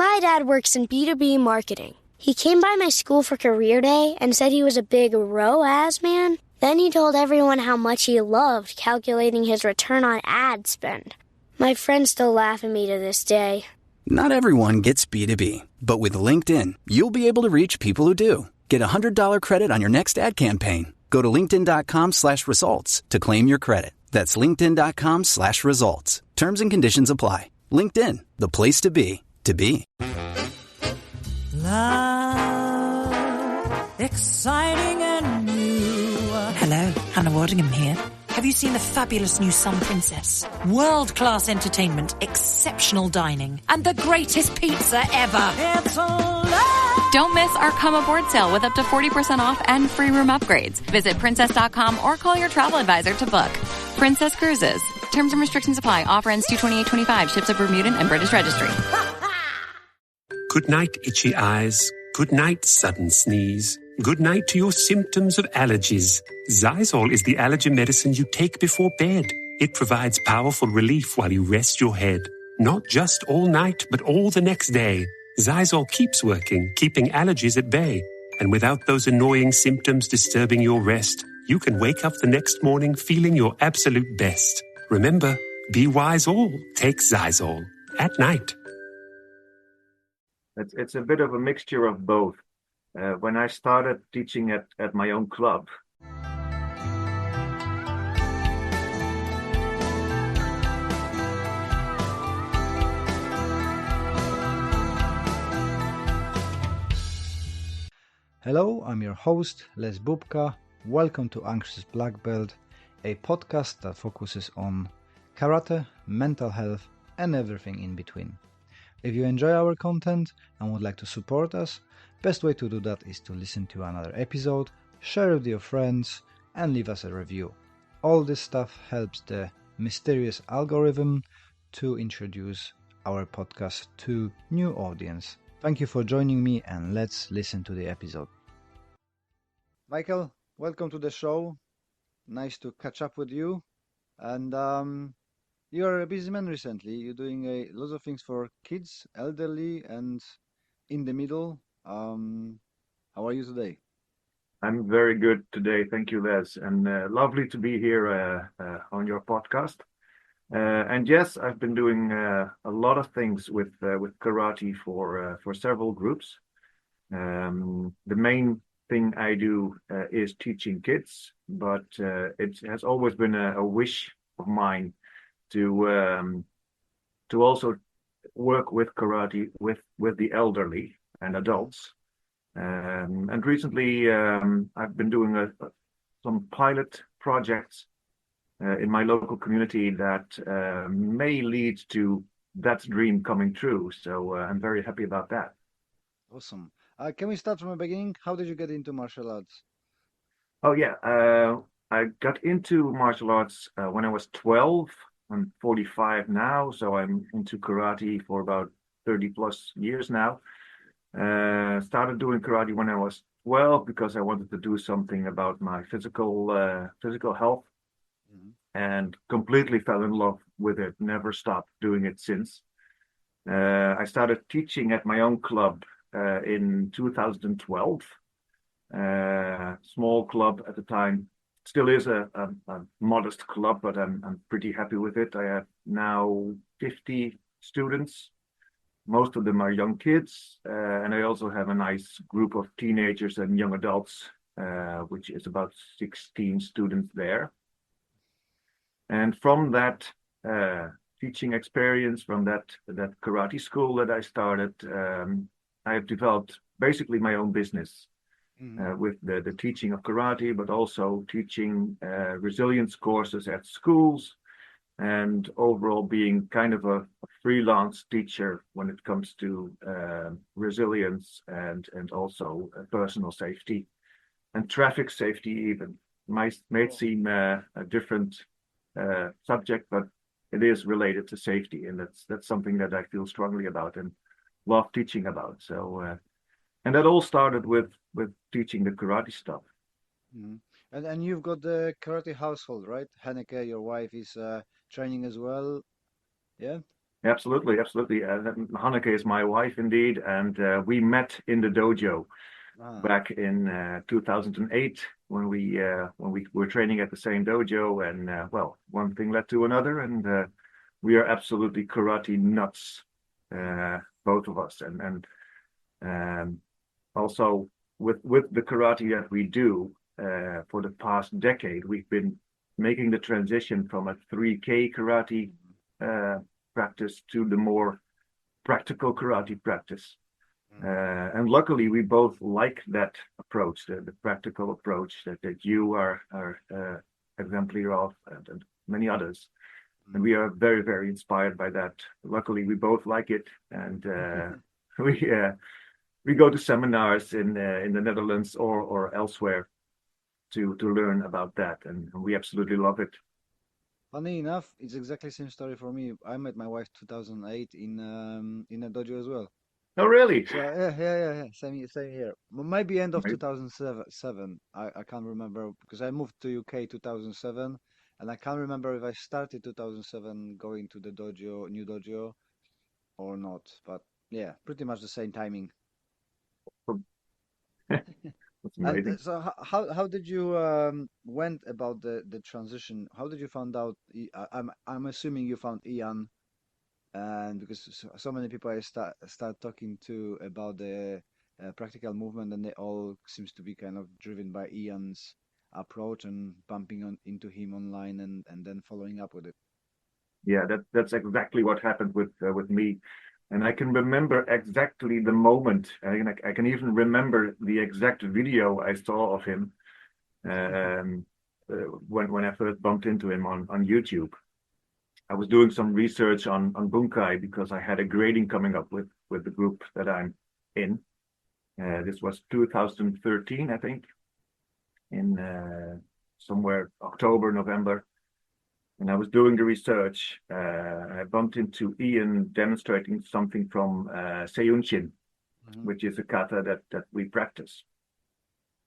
My dad works in B2B marketing. He came by my school for career day and said he was a big ROAS man. Then he told everyone how much he loved calculating his return on ad spend. My friends still laugh at me to this day. Not everyone gets B2B, but with LinkedIn, you'll be able to reach people who do. Get $100 credit on your next ad campaign. Go to linkedin.com/results to claim your credit. That's linkedin.com/results. Terms and conditions apply. LinkedIn, the place to be, to be. Love, exciting and new. Hello, Hannah Waddingham here. Have you seen the fabulous new Sun Princess? World-class entertainment, exceptional dining, and the greatest pizza ever. It's a love. Don't miss our Come Aboard sale with up to 40% off and free room upgrades. Visit princess.com or call your travel advisor to book. Princess Cruises. Terms and restrictions apply. Offer ends 2/28/25. Ships of Bermudan and British Registry. Good night, itchy eyes. Good night, sudden sneeze. Good night to your symptoms of allergies. Xyzal is the allergy medicine you take before bed. It provides powerful relief while you rest your head. Not just all night, but all the next day. Xyzal keeps working, keeping allergies at bay. And without those annoying symptoms disturbing your rest, you can wake up the next morning feeling your absolute best. Remember, be wise all. Take Xyzal. At night. It's a bit of a mixture of both. When I started teaching at my own club, Hello, I'm your host, Les Bubka. Welcome to Anxious Black Belt, a podcast that focuses on karate, mental health, and everything in between. If you enjoy our content and would like to support us, best way to do that is to listen to another episode, share with your friends, and leave us a review. All this stuff helps the mysterious algorithm to introduce our podcast to new audience. Thank you for joining me, and let's listen to the episode. Michael, welcome to the show. Nice to catch up with you. And you're a busy man recently. You're doing lots of things for kids, elderly, and in the middle. How are you today? I'm very good today. Thank you, Les. And lovely to be here on your podcast. And yes, I've been doing a lot of things with karate for several groups. The main thing I do is teaching kids, but it has always been a wish of mine to also work with karate with the elderly and adults. And recently, I've been doing some pilot projects in my local community that may lead to that dream coming true. So I'm very happy about that. Awesome. Can we start from the beginning? How did you get into martial arts? Oh, yeah. I got into martial arts when I was 12. I'm 45 now, so I'm into karate for about 30 plus years now. Started doing karate when I was 12 because I wanted to do something about my physical health, and completely fell in love with it. Never stopped doing it since. I started teaching at my own club in 2012. Small club at the time. Still is a modest club, but I'm pretty happy with it. I have now 50 students. Most of them are young kids, and I also have a nice group of teenagers and young adults, which is about 16 students there. And from that teaching experience, from that karate school that I started, I have developed basically my own business. With the teaching of karate, but also teaching resilience courses at schools, and overall being kind of a freelance teacher when it comes to resilience and also personal safety and traffic safety even. May seem a different subject, but it is related to safety, and that's something that I feel strongly about and love teaching about. So. And that all started with teaching the karate stuff. And you've got the karate household, right? Hanneke, your wife, is training as well. Yeah. Absolutely, absolutely. Hanneke is my wife indeed, and we met in the dojo Ah, back in 2008 when we were training at the same dojo, and well, one thing led to another, and we are absolutely karate nuts, both of us, and um, also with the karate that we do for the past decade, we've been making the transition from a 3K karate uh, practice to the more practical karate practice. And luckily, we both like that approach, the practical approach that you are exemplary of, and many others. And we are very, very inspired by that. Luckily, we both like it, and we we go to seminars in the Netherlands or elsewhere to learn about that, and we absolutely love it. Funny enough, it's exactly the same story for me. I met my wife 2008 in a dojo as well. Oh, really? So yeah. Same here. Maybe end of Right. 2007. I can't remember because I moved to UK 2007, and I can't remember if I started 2007 going to the dojo, new dojo, or not. But yeah, pretty much the same timing. That's And amazing. so how did you went about the transition? How did you find out? I'm assuming you found Ian, and because so many people I start talking to about the practical movement, and they all seems to be kind of driven by Ian's approach and bumping on into him online and then following up with it. Yeah, that's exactly what happened with me, and I can remember exactly the moment. I can even remember the exact video I saw of him um, when I first bumped into him on YouTube. I was doing some research on bunkai because I had a grading coming up with the group that I'm in. This was 2013, I think, in somewhere October, November. And I was doing the research. I bumped into Ian demonstrating something from Seiunshin, Hmm. which is a kata that we practice.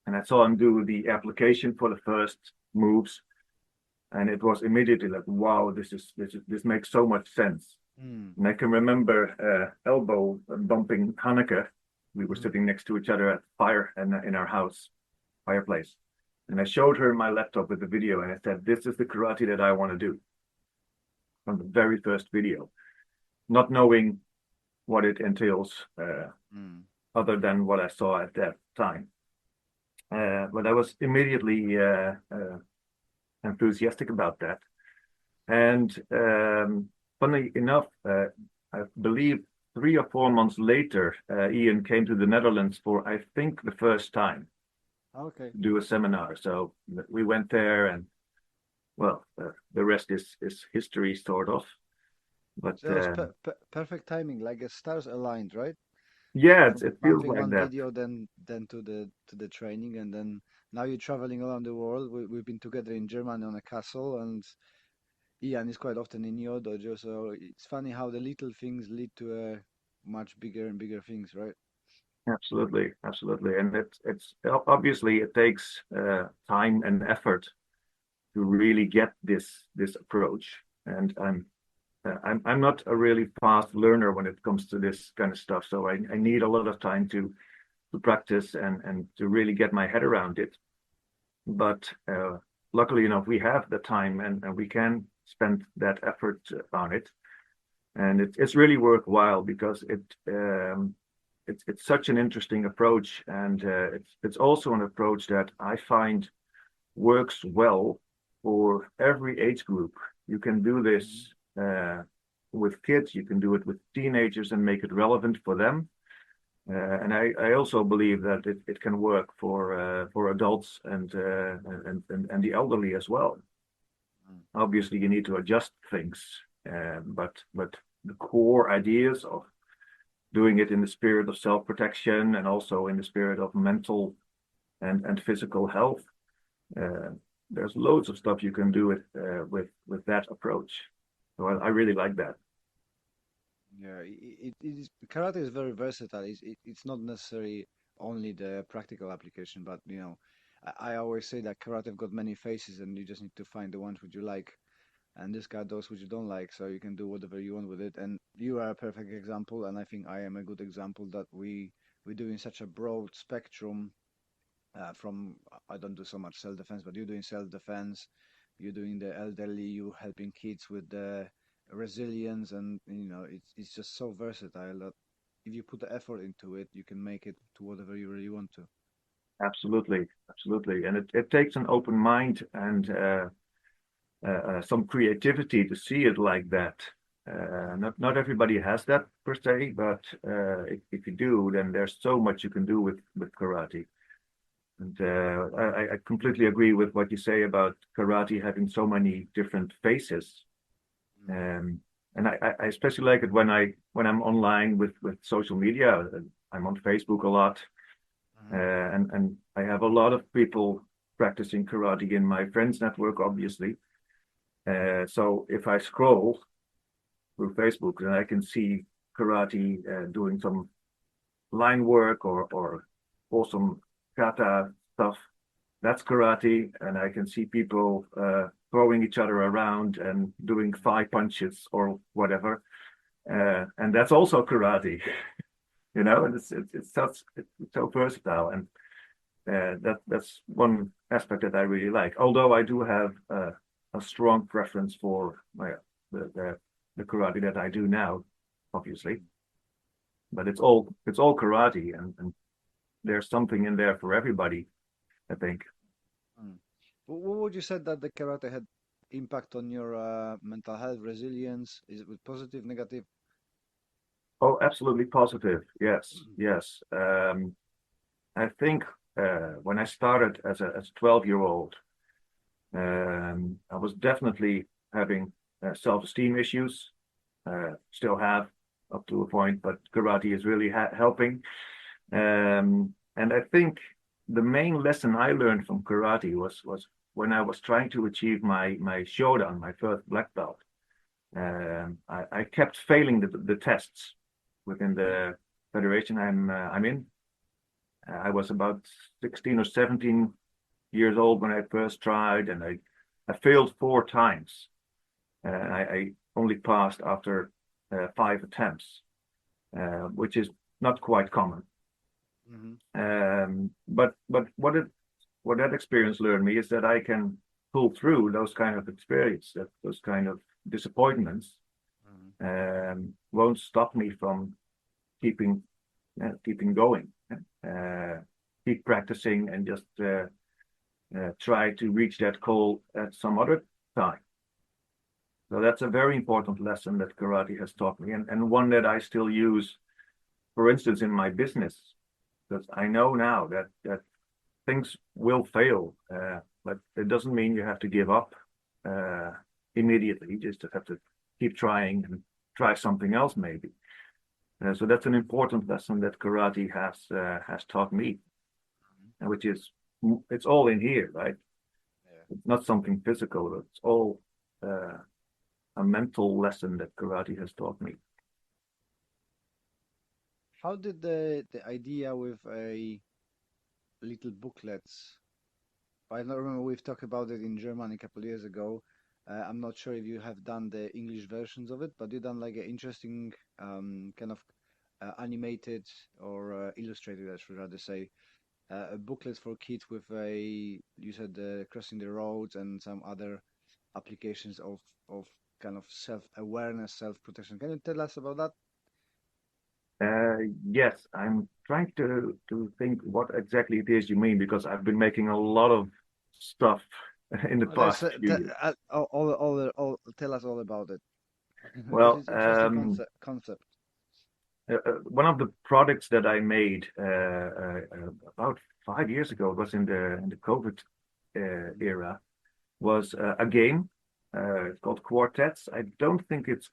And I saw him do the application for the first moves, and it was immediately like, wow, this makes so much sense. Mm. And I can remember elbow bumping Hanneke. We were Hmm. sitting next to each other at fire in our house fireplace. And I showed her my laptop with the video, and I said, "This is the karate that I want to do," from the very first video, not knowing what it entails, Mm. other than what I saw at that time. But I was immediately enthusiastic about that. And funny enough, I believe 3 or 4 months later, Ian came to the Netherlands for, I think, the first time Okay. to do a seminar. So we went there, and well, the rest is history, sort of. But So it was perfect timing, like the stars aligned, right? yeah, From it feels bumping like on that. video, then to the training, and then now you're traveling around the world. We've been together in Germany on a castle, and Ian is quite often in your dojo. So it's funny how the little things lead to much bigger and bigger things, right? Absolutely, absolutely. And it's obviously it takes time and effort to really get this approach. And I'm not a really fast learner when it comes to this kind of stuff. So I need a lot of time to practice and to really get my head around it. But luckily enough, we have the time, and we can spend that effort on it. And it's really worthwhile because it's such an interesting approach, and it's also an approach that I find works well for every age group. You can do Mhm. this with kids, you can do it with teenagers and make it relevant for them. And I also believe that it can work for adults and the elderly as well. Mm. Obviously, you need to adjust things, but the core ideas of doing it in the spirit of self-protection and also in the spirit of mental and physical health. Uh, there's loads of stuff you can do with that approach. So I really like that. Yeah, it is karate is very versatile. It's not necessarily only the practical application, but I always say that karate have got many faces, and you just need to find the ones which you like. and this guy does what you don't like, so you can do whatever you want with it. And you are a perfect example, and I think I am a good example that we do in such a broad spectrum. From I don't do so much self-defense, but you're doing self-defense, you're doing the elderly, you helping kids with the resilience, and it's just so versatile that if you put the effort into it, you can make it to whatever you really want to. Absolutely, absolutely. And it takes an open mind and some creativity to see it like that. Not everybody has that per se, but if you do, then there's so much you can do with karate. And I completely agree with what you say about karate having so many different faces. And I especially like it when I'm online with social media. I'm on Facebook a lot, and I have a lot of people practicing karate in my friends network, obviously. So if I scroll through Facebook, then I can see karate doing some line work or awesome kata stuff. That's karate, and I can see people throwing each other around and doing thigh punches or whatever, and that's also karate. And it's so versatile, and that's one aspect that I really like. Although I do have a strong preference for the karate that I do now, obviously, but it's all karate, and there's something in there for everybody, I think. What would you say that the karate had impact on your mental health, resilience? Is it with positive, negative? Oh, absolutely positive. Yes. I think when I started as a 12-year-old, I was definitely having self-esteem issues. Still have up to a point, but karate is really helping. And I think the main lesson I learned from karate was when I was trying to achieve my shodan, my first black belt. I kept failing the tests within the federation I'm in. I was about 16 or 17 years old when I first tried, and I failed 4 times. I only passed after 5 attempts, which is not quite common. But what that experience learned me is that I can pull through those kind of experience, those kind of disappointments, won't stop me from keeping going, keep practicing, and just try to reach that goal at some other time. So that's a very important lesson that karate has taught me, and one that I still use, for instance, in my business, because I know now that things will fail, but it doesn't mean you have to give up immediately. You just have to keep trying and try something else maybe. So that's an important lesson that karate has taught me, which is it's all in here, right? It's not something physical. It's all a mental lesson that karate has taught me. How did the idea with a little booklets? I don't remember, we've talked about it in German a couple of years ago. I'm not sure if you have done the English versions of it, but you done like an interesting kind of animated or illustrated, I should rather say, a booklet for kids with you said crossing the roads and some other applications of kind of self-awareness, self-protection. Can you tell us about that? Yes, I'm trying to think what exactly it is you mean, because I've been making a lot of stuff in the past few years. Tell us all about it. Well, This is interesting concept. One of the products that I made about 5 years ago, it was in the COVID era, was a game. It's called Quartets. I don't think it's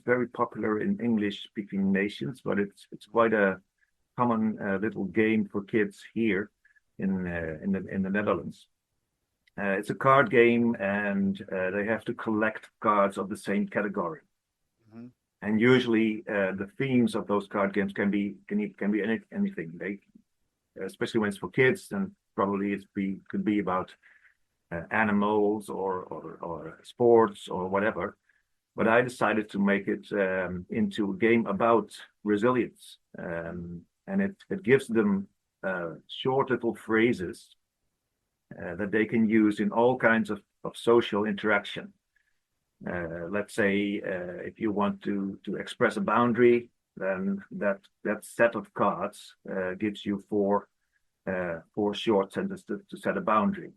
very popular in English-speaking nations, but it's quite a common little game for kids here in the Netherlands. It's a card game, and they have to collect cards of the same category. And usually, the themes of those card games can be anything. Especially when it's for kids, then probably could be about animals or sports or whatever. But I decided to make it into a game about resilience, and it gives them short little phrases that they can use in all kinds of social interaction. Let's say if you want to express a boundary, then that set of cards gives you four short sentences to set a boundary.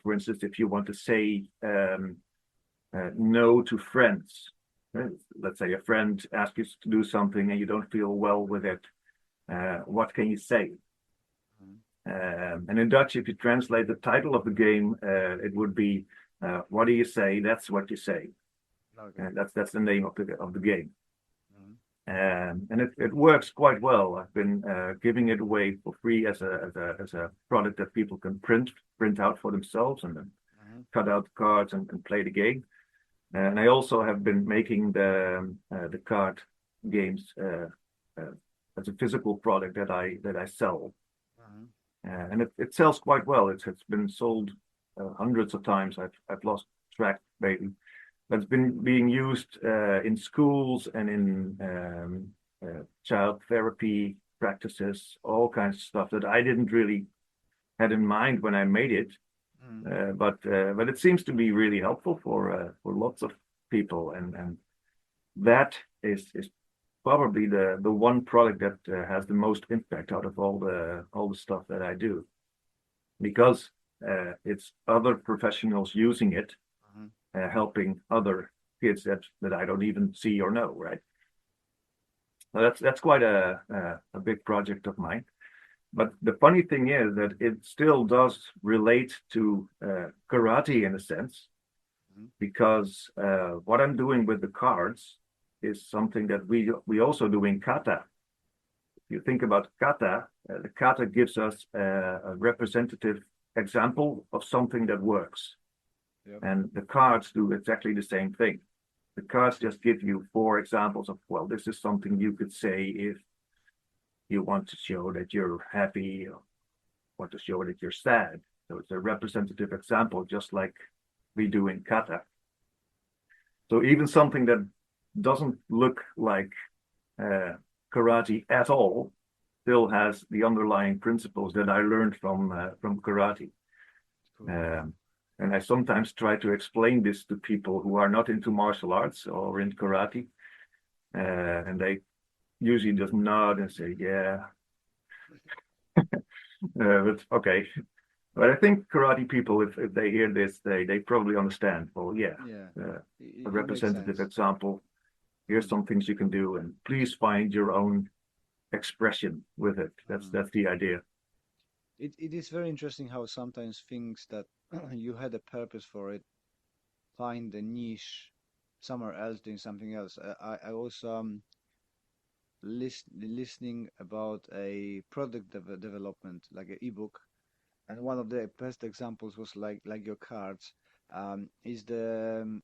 For instance, if you want to say no to friends, let's say a friend asks you to do something and you don't feel well with it, what can you say? And in Dutch, if you translate the title of the game, it would be "What do you say? That's what you say." Okay. That's the name of the game. And it works quite well. I've been giving it away for free as a product that people can print out for themselves and then cut out the cards and play the game. And I also have been making the card games as a physical product that I sell. And it sells quite well. It's been sold hundreds of times. I've lost track maybe. That's been being used in schools and in child therapy practices, all kinds of stuff that I didn't really had in mind when I made it. But it seems to be really helpful for lots of people, and that is probably the one product that has the most impact out of all the stuff that I do, because it's other professionals using it, helping other kids that I don't even see or know, right? So that's quite a big project of mine. But the funny thing is that it still does relate to karate in a sense, because what I'm doing with the cards is something that we also do in kata. If you think about kata, the kata gives us a representative example of something that works. Yep. And the cards do exactly the same thing. The cards just give you 4 examples of, well, this is something you could say if you want to show that you're happy or want to show that you're sad. So it's a representative example, just like we do in kata. So even something that doesn't look like karate at all still has the underlying principles that I learned from karate. Cool. And I sometimes try to explain this to people who are not into martial arts or in karate, and they usually just nod and say, "Yeah." But okay. But I think karate people, if they hear this, they probably understand. Well, yeah. A representative example. Here's some things you can do, and please find your own expression with it. That's the idea. It is very interesting how sometimes things that you had a purpose for it find a niche somewhere else doing something else. I was listening about a product development, like an ebook, and one of the best examples was like your cards, is the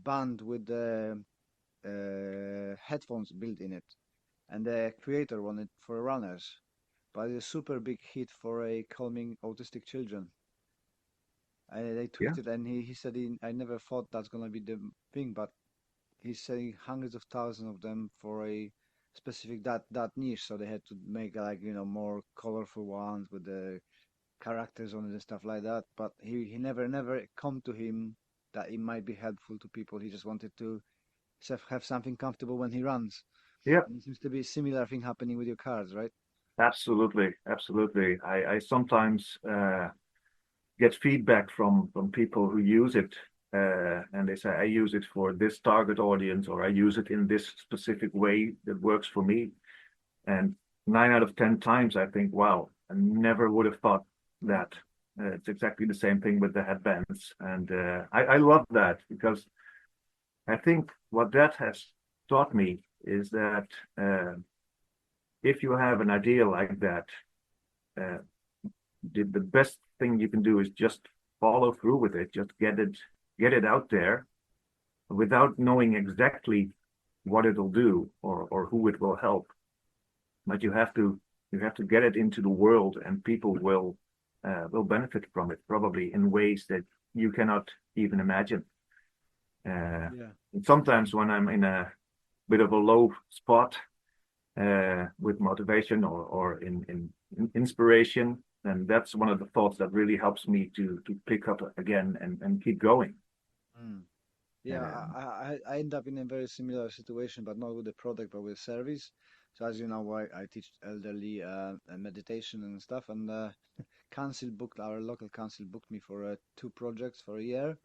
band with the headphones built in it, and the creator wanted for runners, but it's a super big hit for a calming autistic children. They tweeted, and he said, I never thought that's gonna be the thing, but he's selling hundreds of thousands of them for a specific that niche. So they had to make more colorful ones with the characters on it and stuff like that. But he never come to him that it might be helpful to people. He just wanted to have something comfortable when he runs. Yeah, and it seems to be a similar thing happening with your cards, right? Absolutely. I sometimes get feedback from people who use it, and they say, I use it for this target audience, or I use it in this specific way that works for me. And 9 out of 10 times I think, wow, I never would have thought that. It's exactly the same thing with the headbands. And I love that, because I think what that has taught me is that if you have an idea like that, the best thing you can do is just follow through with it. Just get it out there without knowing exactly what it'll do or who it will help. But you have to get it into the world, and people will will benefit from it, probably in ways that you cannot even imagine. And sometimes when I'm in a bit of a low spot with motivation or in inspiration, then that's one of the thoughts that really helps me to pick up again and keep going. I end up in a very similar situation, but not with the product, but with service. So as you know, I teach elderly meditation and stuff, and our local council booked me for 2 projects for a year,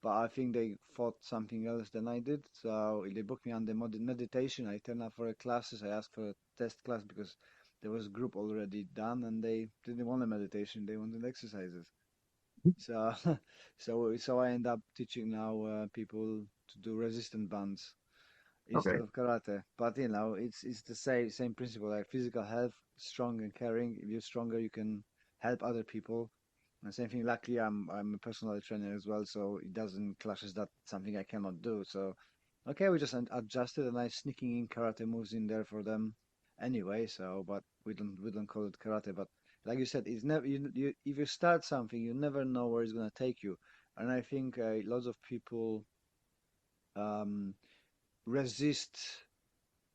but I think they thought something else than I did. So they booked me on the meditation. I turned up for classes. I asked for a test class because there was a group already done, and they didn't want a meditation. They wanted exercises. So, so I end up teaching now people to do resistance bands instead of karate. But it's the same principle, like physical health, strong and caring. If you're stronger, you can help other people. And same thing. Luckily, I'm a personal trainer as well, so it doesn't clashes that something I cannot do. So, okay, we just adjusted, and I sneaking in karate moves in there for them anyway. So, but we don't call it karate. But like you said, it's never if you start something, you never know where it's gonna take you. And I think lots of people um, resist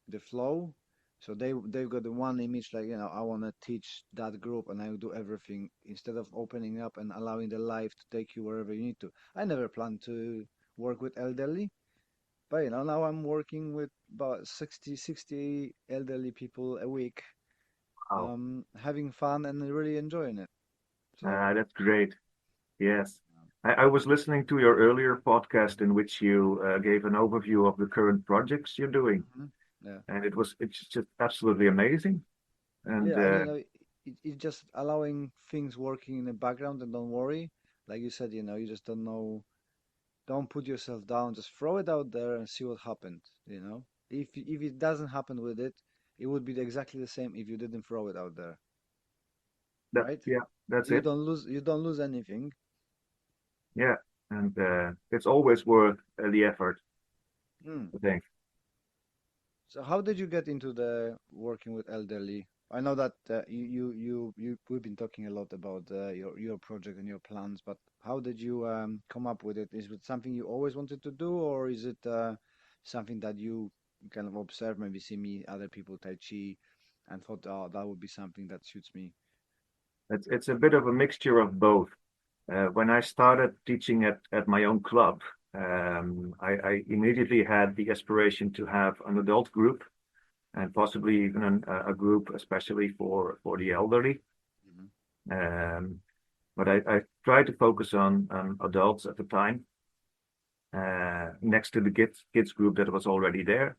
the flow. So they've got the one image, like, I want to teach that group and I will do everything, instead of opening up and allowing the life to take you wherever you need to. I never planned to work with elderly, but now I'm working with about 60 elderly people a week, Wow. having fun and really enjoying it. So That's great. Yes. I was listening to your earlier podcast in which you gave an overview of the current projects you're doing. yeah. And it's just absolutely amazing. And Yeah, and it's just allowing things working in the background, and don't worry. Like you said, you just don't know. Don't put yourself down. Just throw it out there and see what happens. If it doesn't happen with it, it would be exactly the same if you didn't throw it out there, right? that's You it. don't lose. You don't lose anything. Yeah, and it's always worth the effort, I think. So how did you get into the working with elderly? I know that we've been talking a lot about your project and your plans, but how did you come up with it? Is it something you always wanted to do, or is it something that you kind of observed, maybe see me other people Tai Chi, and thought, oh, that would be something that suits me? It's a bit of a mixture of both. When I started teaching at my own club, I immediately had the aspiration to have an adult group and possibly even a group especially for the elderly. But I tried to focus on adults at the time, next to the kids group that was already there.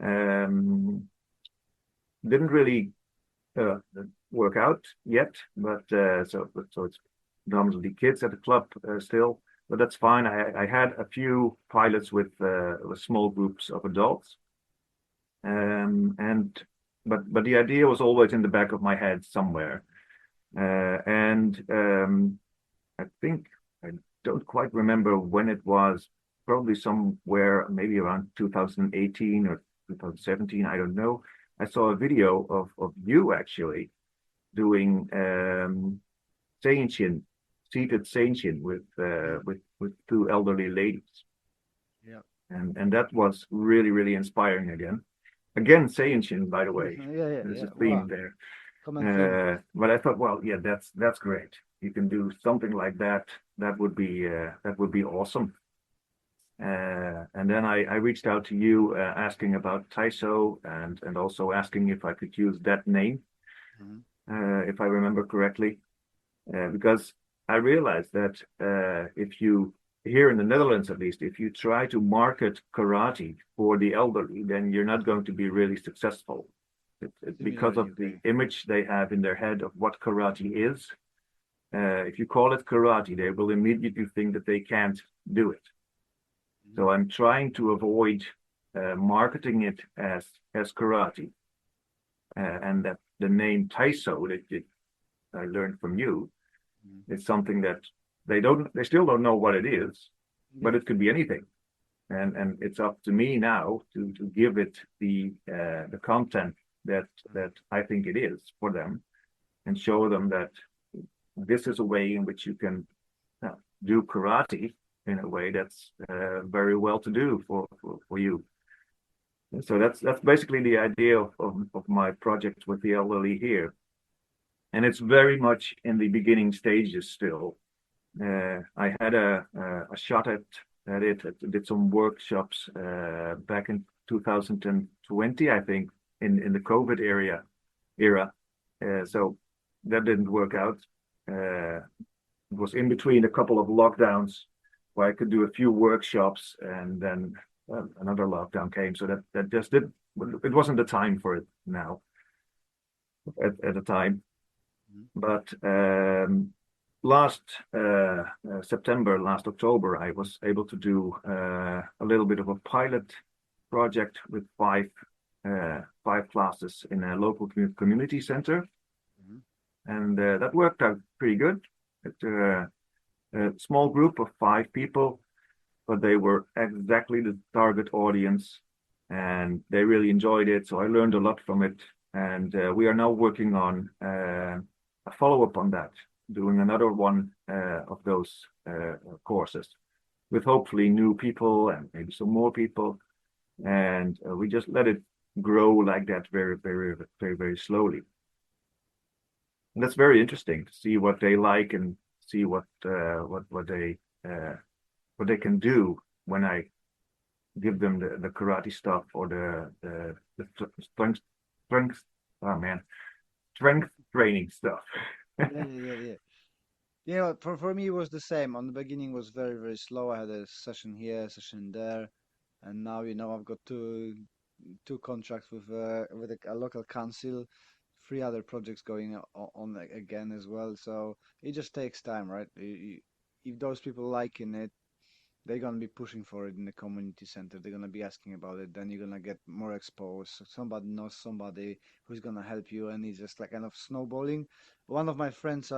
Didn't really work out yet, but so it's predominantly kids at the club still, but that's fine. I had a few pilots with small groups of adults, but the idea was always in the back of my head somewhere, and I think I don't quite remember when it was. Probably somewhere maybe around 2018 or 2017. I don't know. I saw a video of you actually doing seated Seinshin with 2 elderly ladies. Yeah. And that was really inspiring again Seinshin, by the way. There's a theme there. But I thought, well, yeah, that's great. You can do something like that. That would be awesome. And then I reached out to you asking about Taiso and also asking if I could use that name, if I remember correctly, because I realized that if you, here in the Netherlands at least, if you try to market karate for the elderly, then you're not going to be really successful. It's because of the image they have in their head of what karate is. If you call it karate, they will immediately think that they can't do it. So I'm trying to avoid marketing it as karate, and that the name Taiso that I learned from you is something that they still don't know what it is, but it could be anything, and it's up to me now to give it the content that I think it is for them, and show them that this is a way in which you can do karate in a way that's very well to do for you. And so that's basically the idea of my project with the elderly here. And it's very much in the beginning stages still. I had a shot at it. I did some workshops back in 2020, I think, in the COVID era. So that didn't work out. It was in between a couple of lockdowns where I could do a few workshops, and then another lockdown came. So that just did. It wasn't the time for it now. At the time, but last September, last October, I was able to do a little bit of a pilot project with five classes in a local community center, and that worked out pretty good. It's a small group of 5 people, but they were exactly the target audience, and they really enjoyed it. So I learned a lot from it, and we are now working on a follow-up on that, doing another one of those courses with hopefully new people and maybe some more people. And we just let it grow like that very, very, very, very slowly. And that's very interesting to see what they like and see what they can do when I give them the karate stuff or the strength training stuff. Yeah. Yeah, for me it was the same. On the beginning was very, very slow. I had a session here, a session there, and now I've got two contracts with a local council, 3 other projects going on again as well. So it just takes time, right? If those people liking it, they're gonna be pushing for it in the community center. They're gonna be asking about it. Then you're gonna get more exposed. So somebody knows somebody who's gonna help you, and it's just like kind of snowballing. One of my friends,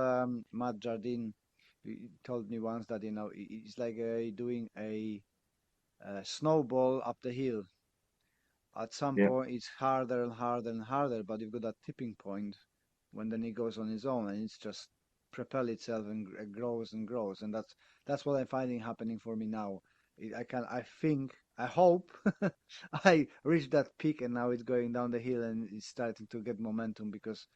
Matt Jardine, he told me once that it's like doing a snowball up the hill. At some point, it's harder and harder and harder, but you've got that tipping point when then it goes on its own, and it's just propel itself and grows and grows, and that's what I'm finding happening for me now. I hope I reached that peak, and now it's going down the hill and it's starting to get momentum, because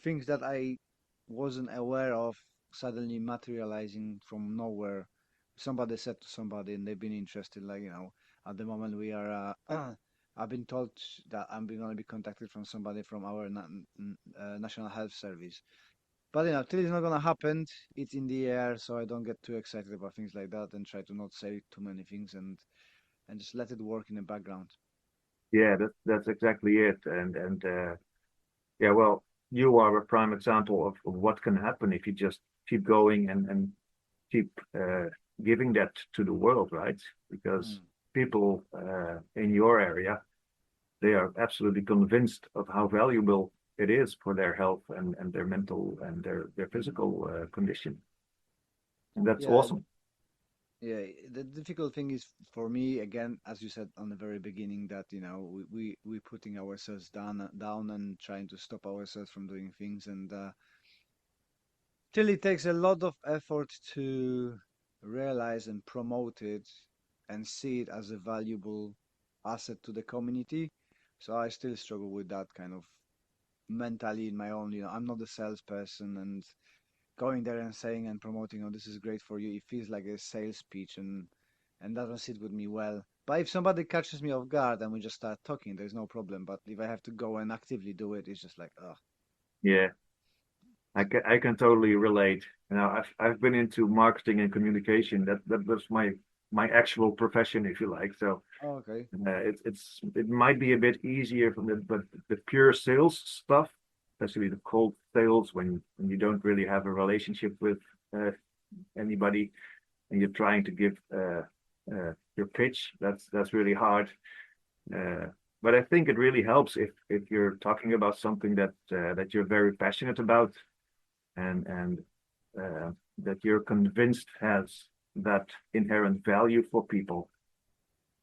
things that I wasn't aware of suddenly materializing from nowhere. Somebody said to somebody, and they've been interested. Like at the moment we are. I've been told that I'm going to be contacted from somebody from our National Health Service. But till it's not gonna happen, it's in the air, so I don't get too excited about things like that and try to not say too many things and just let it work in the background. Yeah, that's exactly it. And yeah, well, you are a prime example of what can happen if you just keep going and keep giving that to the world, right? Because people in your area, they are absolutely convinced of how valuable it is for their health and their mental and their physical condition. And that's awesome. Yeah, the difficult thing is for me, again, as you said on the very beginning, that we putting ourselves down and trying to stop ourselves from doing things, and till it takes a lot of effort to realize and promote it and see it as a valuable asset to the community. So I still struggle with that kind of mentally in my own. I'm not a salesperson, and going there and saying and promoting, this is great for you, it feels like a sales speech, and doesn't sit with me well. But if somebody catches me off guard and we just start talking, there's no problem. But if I have to go and actively do it, it's just like, ugh. Yeah, I can totally relate. I've been into marketing and communication. That was my actual profession, if you like. So okay, it might be a bit easier but the pure sales stuff, especially the cold sales, when you don't really have a relationship with anybody and you're trying to give your pitch, that's really hard. But I think it really helps if you're talking about something that you're very passionate about and that you're convinced has that inherent value for people.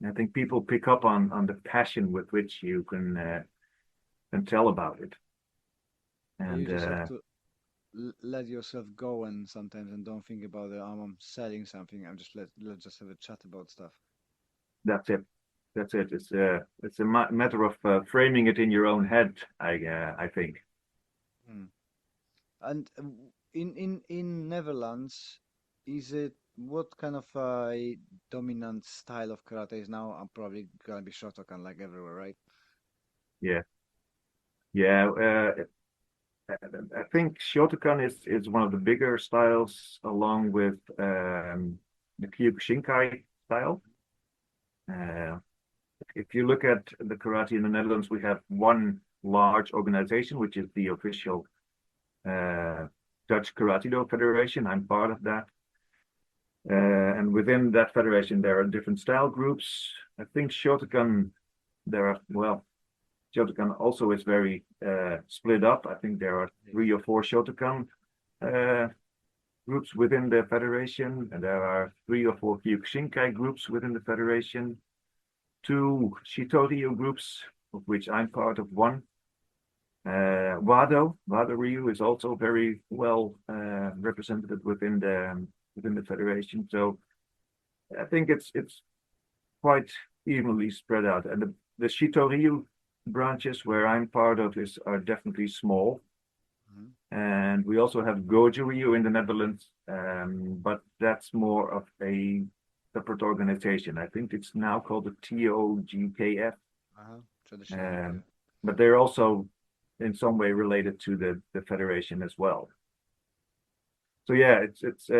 And I think people pick up on the passion with which you can tell about it. And let yourself go and sometimes and don't think about I'm selling something. I'm just let's just have a chat about stuff. That's it. That's it. It's a matter of framing it in your own head. I think. Hmm. And in Netherlands, is it what kind of a dominant style of karate is now? I'm probably gonna be Shotokan like everywhere, right? Yeah, yeah. I think Shotokan is one of the bigger styles, along with the Kyokushinkai style. Uh, if you look at the karate in the Netherlands, we have one large organization, which is the official uh, Dutch Karate-do Federation. I'm part of that. And within that federation, there are different style groups. I think Shotokan, Shotokan also is very split up. I think there are 3 or 4 Shotokan uh, groups within the federation, and there are 3 or 4 Kyokushinkai groups within the federation, 2 Shitoryu groups, of which I'm part of one. Wado Ryu is also very well represented within the federation. So I think it's quite evenly spread out. And the Shitoryu branches where I'm part of are definitely small. And we also have Goju Ryu in the Netherlands, but that's more of a separate organization. I think it's now called the TOGKF. But they're also in some way related to the federation as well. So yeah, it's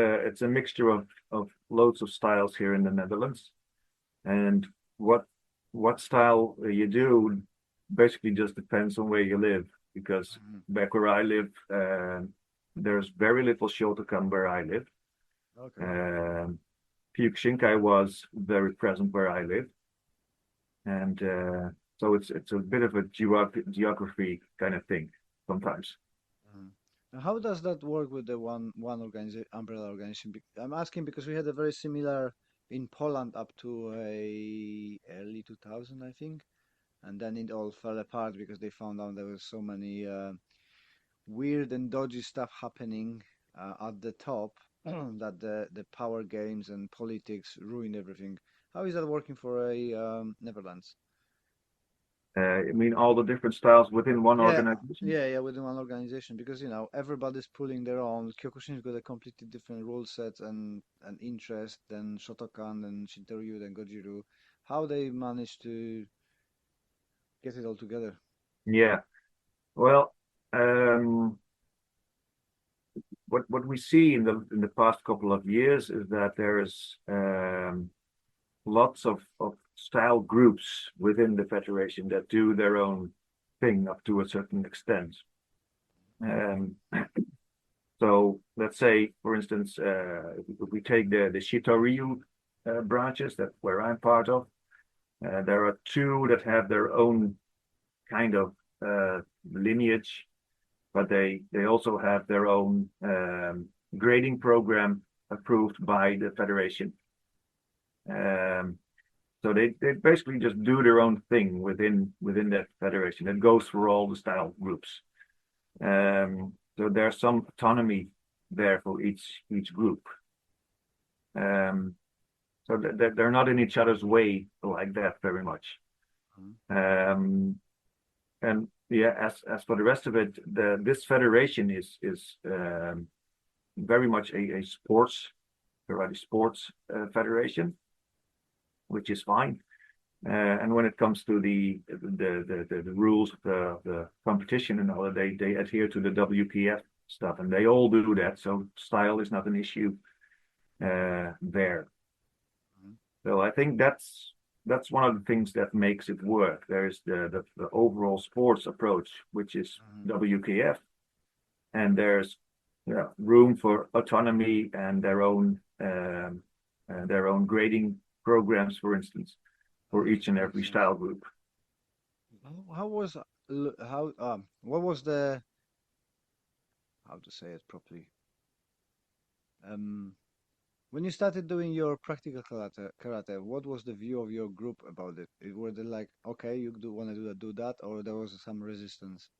a mixture of loads of styles here in the Netherlands, and what style you do basically just depends on where you live. Because back where I live, there's very little Shotokan where I live. Okay. Kyokushinkai was very present where I live, and so it's a bit of a geography kind of thing sometimes. Now, how does that work with the one umbrella organization? I'm asking because we had a very similar in Poland up to early 2000, I think, and then it all fell apart because they found out there was so many weird and dodgy stuff happening at the top that the power games and politics ruined everything. How is that working for Netherlands? I mean, all the different styles within one organization? Yeah, within one organization, because everybody's pulling their own. Kyokushin's got a completely different rule set and interest than Shotokan and Shintoryu and Goju-Ryu. How they managed to get it all together? Yeah, well, what we see in the past couple of years is that there is lots of style groups within the federation that do their own thing up to a certain extent. So let's say, for instance, if we take the Shitoryu branches, that's where I'm part of. There are 2 that have their own kind of lineage, but they also have their own grading program approved by the federation. So they basically just do their own thing within that federation. It goes for all the style groups. So there's some autonomy there for each group. So they're not in each other's way like that very much. And yeah, as for the rest of it, this federation is very much a karate sports federation, which is fine. And when it comes to the rules of the competition and all, they adhere to the WPF stuff, and they all do that. So style is not an issue there. So I think that's one of the things that makes it work. There's the overall sports approach, which is WKF, and there's room for autonomy and their own grading programs, for instance, for each and every style group. What was the, how to say it properly? When you started doing your practical karate, what was the view of your group about it? Were they like, okay, you want to do that, or there was some resistance?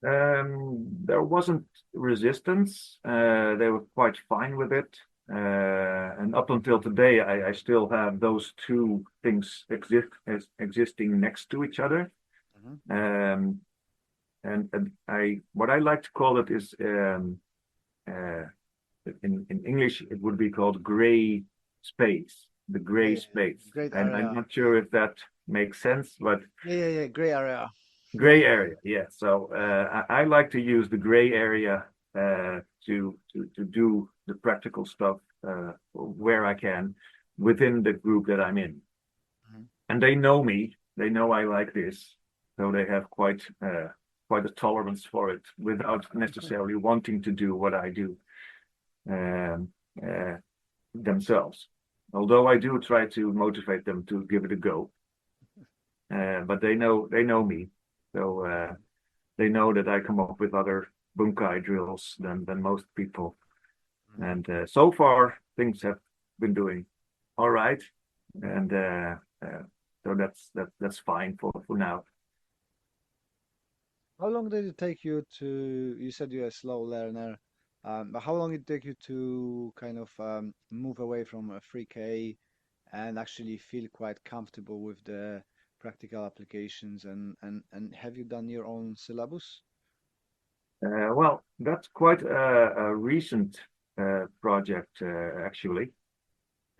There wasn't resistance. They were quite fine with it. And up until today, I still have those two things existing next to each other. Um, and what I like to call it is in English it would be called gray space, the gray space. Great And area. I'm not sure if that makes sense, but Yeah. Gray area. gray area, yeah. So I like to use the gray area to do the practical stuff where I can within the group that I'm in. And they know me. They know I like this, so they have quite a tolerance for it without necessarily wanting to do what I do um, themselves. Although I do try to motivate them to give it a go, but they know me. So they know that I come up with other bunkai drills than most people. And so far things have been doing all right. And so that's fine for now. How long did it take you to, you said you're a slow learner, but how long did it take you to kind of move away from a 3K and actually feel quite comfortable with the practical applications and have you done your own syllabus? Well, that's quite a recent project, actually.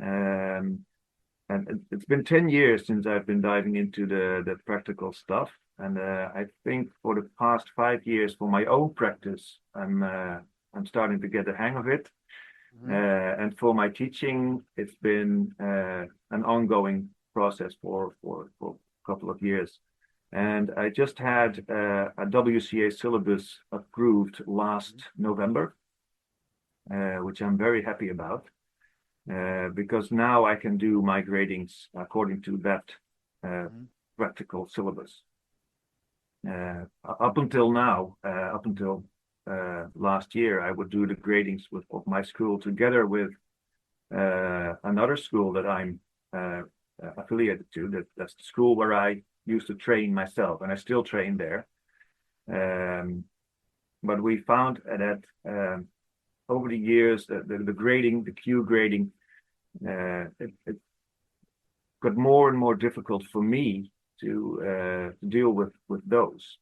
And it's been 10 years since I've been diving into the practical stuff. And I think for the past 5 years, for my own practice, I'm starting to get the hang of it. And for my teaching, it's been an ongoing process for a couple of years. And I just had a WCA syllabus approved last November, which I'm very happy about, because now I can do my gradings according to that practical syllabus. Up until now, up until last year, I would do the gradings of my school together with another school that I'm affiliated to. That's the school where I used to train myself, and I still train there. But we found that over the years, the grading, the Q grading, it got more and more difficult for me to deal with those.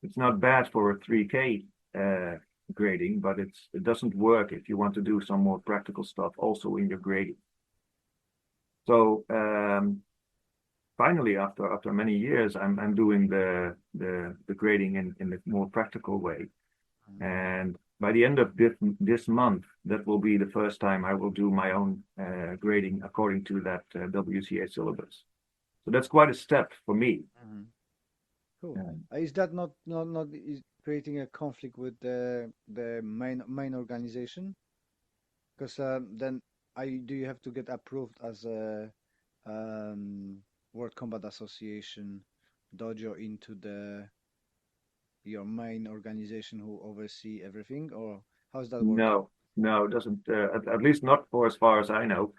It's not bad for a 3K grading, but it doesn't work if you want to do some more practical stuff also in your grading. So finally, after many years, I'm doing the grading in a more practical way, and by the end of this month, that will be the first time I will do my own grading according to that WCA syllabus. So that's quite a step for me. Cool. Is that not is creating a conflict with the main organization? Because then do you have to get approved as a World Combat Association dojo into your main organization who oversee everything, or how's that work? No, it doesn't. At least not for as far as I know.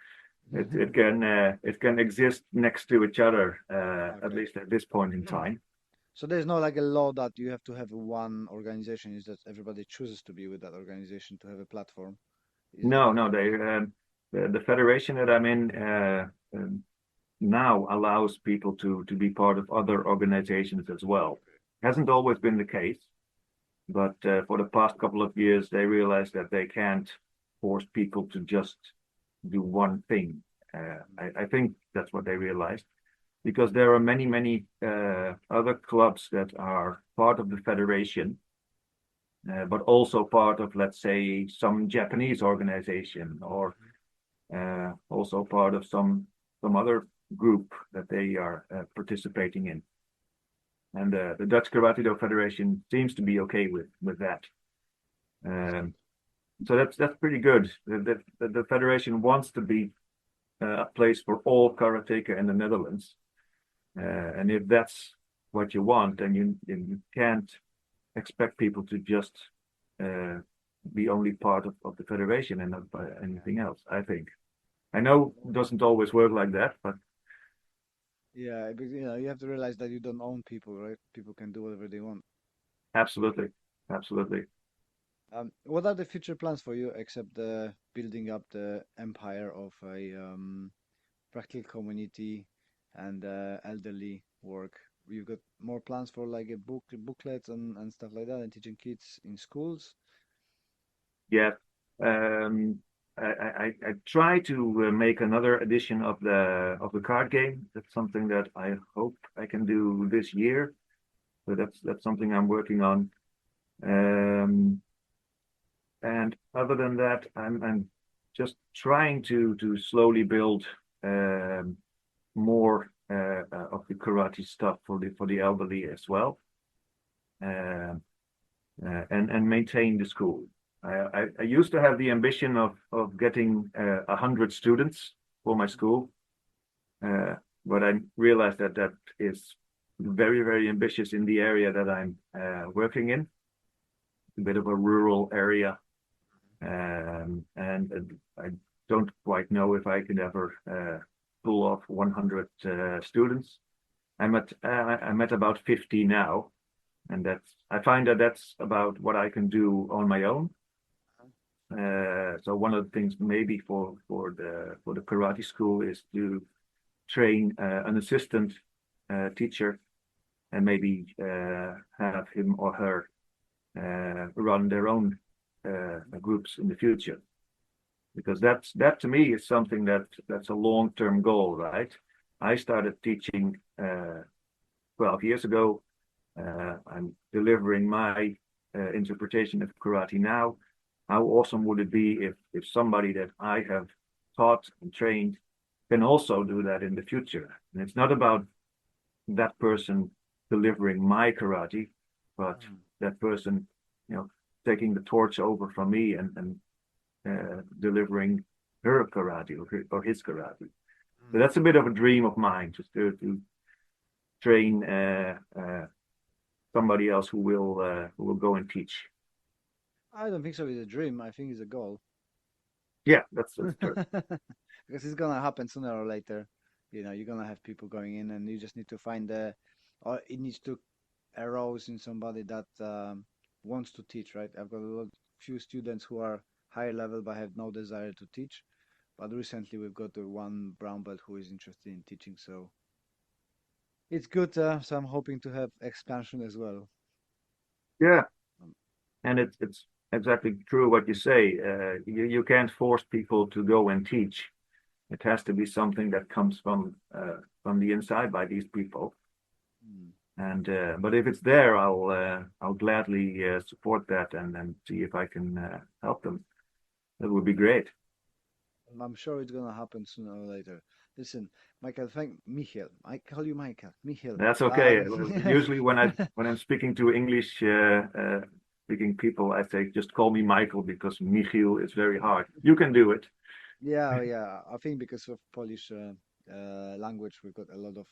It can exist next to each other, at least at this point in time. So there's no like a law that you have to have one organization. Is that everybody chooses to be with that organization to have a platform? No. The federation that I'm in now allows people to be part of other organizations as well. Hasn't always been the case, but for the past couple of years, they realized that they can't force people to just do one thing. I think that's what they realized, because there are many other clubs that are part of the federation, but also part of, let's say, some Japanese organization, or also part of some other group that they are participating in. And the Dutch Karate-do Federation seems to be okay with that. So that's pretty good. The federation wants to be a place for all karateka in the Netherlands. And if that's what you want, then you can't expect people to just be only part of the federation and not anything else, I think. I know it doesn't always work like that, but yeah, but, you have to realize that you don't own people, right? People can do whatever they want. Absolutely, absolutely. What are the future plans for you, except the building up the empire of a practical community and elderly work? You've got more plans for like a booklets and stuff like that, and teaching kids in schools. Yeah. Um, I try to make another edition of the card game. That's something that I hope I can do this year. So that's something I'm working on. Um, and other than that, I'm just trying to slowly build more of the karate stuff for the elderly as well, uh, and maintain the school. I used to have the ambition of getting 100 students for my school, but I realized that that is very, very ambitious in the area that I'm working in, a bit of a rural area, and I don't quite know if I could ever pull off 100 students. I'm at about 50 now, and I find that that's about what I can do on my own. So one of the things maybe for the karate school is to train an assistant teacher and maybe have him or her run their own groups in the future, because that to me is something that's a long-term goal, right? I started teaching 12 years ago. I'm delivering my interpretation of karate now. How awesome would it be if somebody that I have taught and trained can also do that in the future? And it's not about that person delivering my karate, but that person, taking the torch over from me and delivering her karate or his karate. So that's a bit of a dream of mine, just to train somebody else who will go and teach. I don't think so. It's a dream. I think it's a goal. Yeah, that's true. Because it's gonna happen sooner or later. You're gonna have people going in, and you just need to find or it needs to arouse in somebody that wants to teach, right? I've got few students who are higher level but have no desire to teach. But recently we've got the one brown belt who is interested in teaching, so it's good. So I'm hoping to have expansion as well. Yeah, Um, and it's exactly true what you say. You can't force people to go and teach. It has to be something that comes from the inside by these people. mm. And but if it's there, I'll gladly support that and see if I can help them. That would be great. I'm sure it's gonna happen sooner or later. Listen, Michael, Michiel. I call you Michael. Michiel. That's okay. Usually when I'm speaking to English speaking people, I say just call me Michael because Michiel is very hard. You can do it. Yeah. I think because of Polish language, we've got a lot of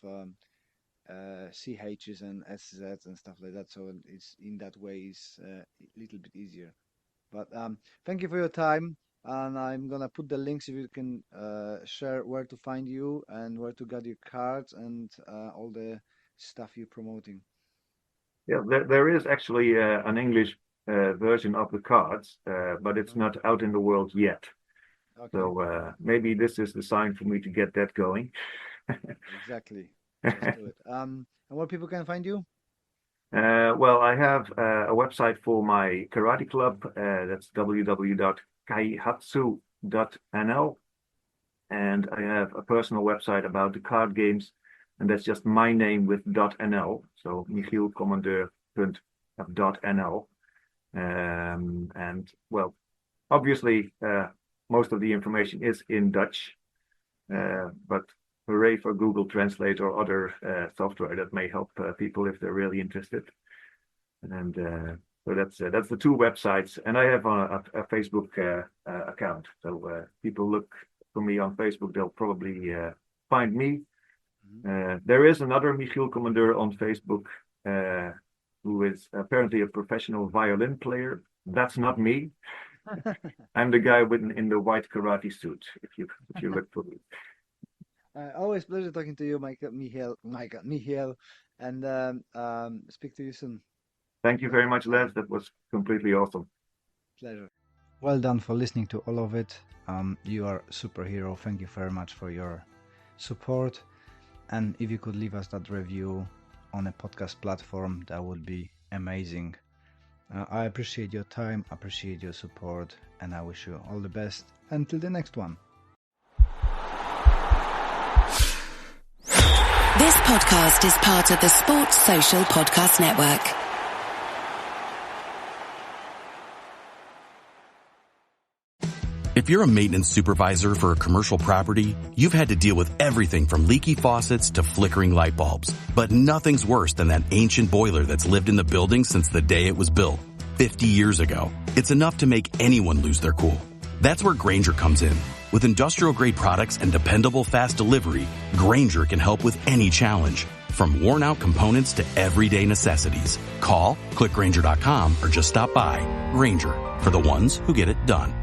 CHs and SZs and stuff like that. So it's in that way is a little bit easier. But thank you for your time. And I'm gonna put the links if you can share where to find you and where to get your cards and all the stuff you're promoting. Yeah, there is actually an English version of the cards, but it's not out in the world yet. Okay. So maybe this is the sign for me to get that going. Exactly. Just do it. And where people can find you? Well, I have a website for my karate club. That's www.kaihatsu.nl. And I have a personal website about the card games, and that's just my name with .nl. So Michiel Commandeur .nl. And well, obviously, most of the information is in Dutch, but hooray for Google Translate or other software that may help people if they're really interested. And so that's the two websites, and I have a Facebook account. So people look for me on Facebook, they'll probably find me. There is another Michiel Commandeur on Facebook who is apparently a professional violin player. That's not me. I'm the guy in the white karate suit. If you look for me. Always pleasure talking to you, Michiel, and speak to you soon. thank you very much, Les. That was completely awesome. Pleasure. Well done for listening to all of it. You are a superhero. Thank you very much for your support. And if you could leave us that review on a podcast platform, that would be amazing. I appreciate your time, appreciate your support, and I wish you all the best until the next one. This podcast is part of the Sports Social Podcast Network. If you're a maintenance supervisor for a commercial property, you've had to deal with everything from leaky faucets to flickering light bulbs. But nothing's worse than that ancient boiler that's lived in the building since the day it was built, 50 years ago. It's enough to make anyone lose their cool. That's where Grainger comes in. With industrial-grade products and dependable fast delivery, Grainger can help with any challenge, from worn-out components to everyday necessities. Call, click Grainger.com, or just stop by. Grainger, for the ones who get it done.